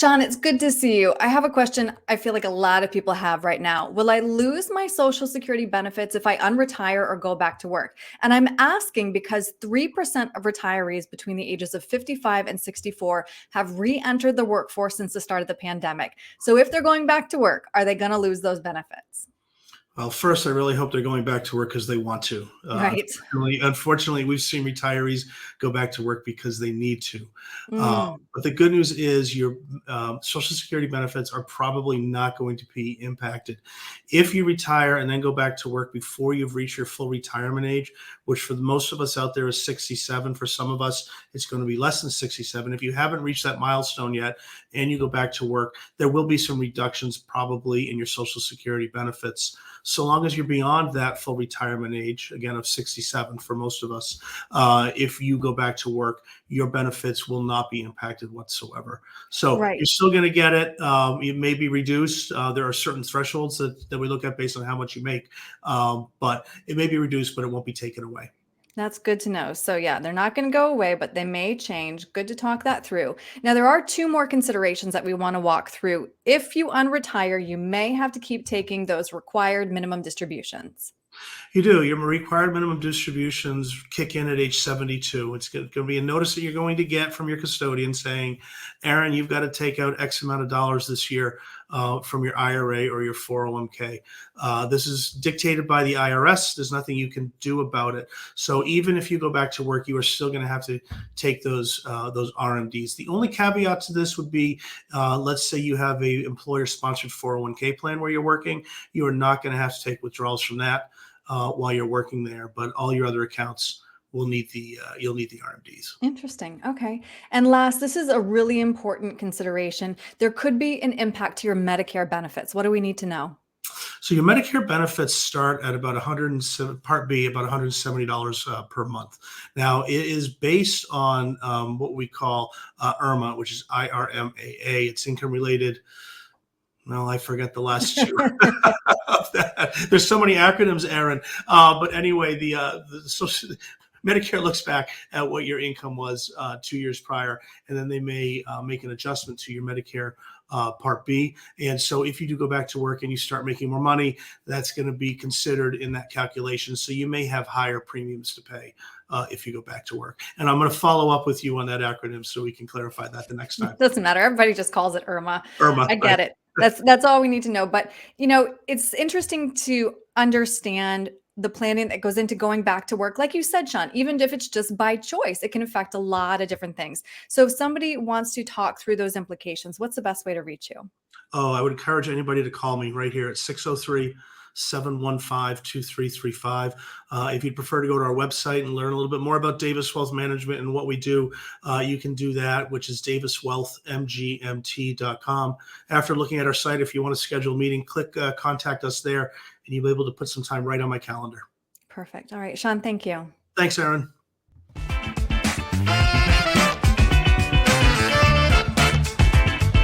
Sean, it's good to see you. I have a question I feel like a lot of people have right now. Will I lose my Social Security benefits if I unretire or go back to work? And I'm asking because 3% of retirees between the ages of 55 and 64 have re entered the workforce since the start of the pandemic. So if they're going back to work, are they going to lose those benefits? Well, first, I really hope they're going back to work because they want to. Right. Unfortunately, we've seen retirees go back to work because they need to. Mm, But the good news is your Social Security benefits are probably not going to be impacted. If you retire and then go back to work before you've reached your full retirement age, which for most of us out there is 67, for some of us, it's going to be less than 67. If you haven't reached that milestone yet and you go back to work, there will be some reductions probably in your Social Security benefits. So long as you're beyond that full retirement age, again, of 67 for most of us, if you go back to work, your benefits will not be impacted whatsoever. So right. you're still going to get it. It may be reduced. There are certain thresholds that we look at based on how much you make, but it may be reduced, but it won't be taken away. That's good to know. So, yeah, they're not going to go away, but they may change. Good to talk that through. Now, there are two more considerations that we want to walk through. If you unretire, you may have to keep taking those required minimum distributions. You do. Your required minimum distributions kick in at age 72. It's going to be a notice that you're going to get from your custodian saying, Erin, you've got to take out X amount of dollars this year from your IRA or your 401k. This is dictated by the IRS. There's nothing you can do about it. So even if you go back to work, you are still going to have to take those RMDs. The only caveat to this would be, let's say you have a employer-sponsored 401k plan where you're working. You are not going to have to take withdrawals from that while you're working there, but all your other accounts will need you'll need the RMDs. Interesting. Okay. And last, this is a really important consideration. There could be an impact to your Medicare benefits. What do we need to know? So your Medicare benefits start at about 107 Part B, about $170 per month. Now it is based on what we call IRMA, which is IRMAA. It's income related. Well, I forget the last two of that. There's so many acronyms, Erin. But anyway, the social Medicare looks back at what your income was 2 years prior, and then they may make an adjustment to your Medicare Part B. And so if you do go back to work and you start making more money, that's going to be considered in that calculation. So you may have higher premiums to pay if you go back to work. And I'm going to follow up with you on that acronym so we can clarify that the next time. Doesn't matter. Everybody just calls it IRMA. IRMA, I right? get it. That's all we need to know. But it's interesting to understand the planning that goes into going back to work. Like you said, Sean, even if it's just by choice, it can affect a lot of different things. So if somebody wants to talk through those implications, what's the best way to reach you? Oh, I would encourage anybody to call me right here at 603-715-2335. If you'd prefer to go to our website and learn a little bit more about Davis Wealth Management and what we do, you can do that, which is daviswealthmgmt.com. After looking at our site, if you want to schedule a meeting, click contact us there, and you'll be able to put some time right on my calendar. Perfect. All right, Sean, thank you. Thanks, Erin.